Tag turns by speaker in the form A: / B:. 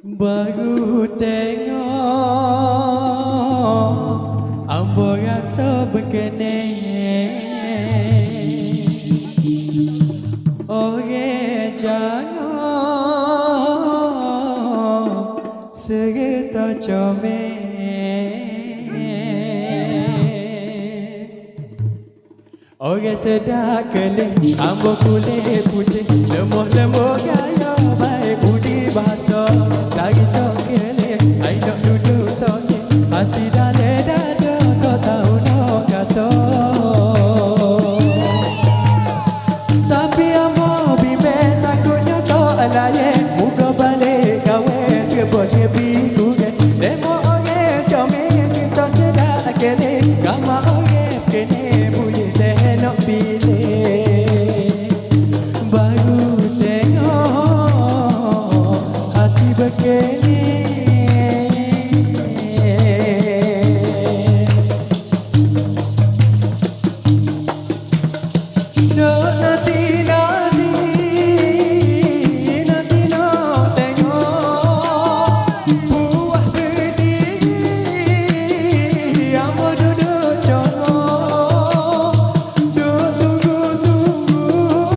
A: Baru tengok ambo rasa berkening. Orang jangan serta comel. Orang sedar kelih ambo kulit putih, lemah-lemah gaya baik budi bahasa. Sari tok kelih ai nak duduk toleh, hati dalam dada kau tahu nak kata. Tapi ambo bimbang takutnya kau layak, muka balik kawe serba-serbi kuget. Demo orang comel cinta sedar kelih, gambar orang kene boleh nak pilih. Baru tengok hati berkelih.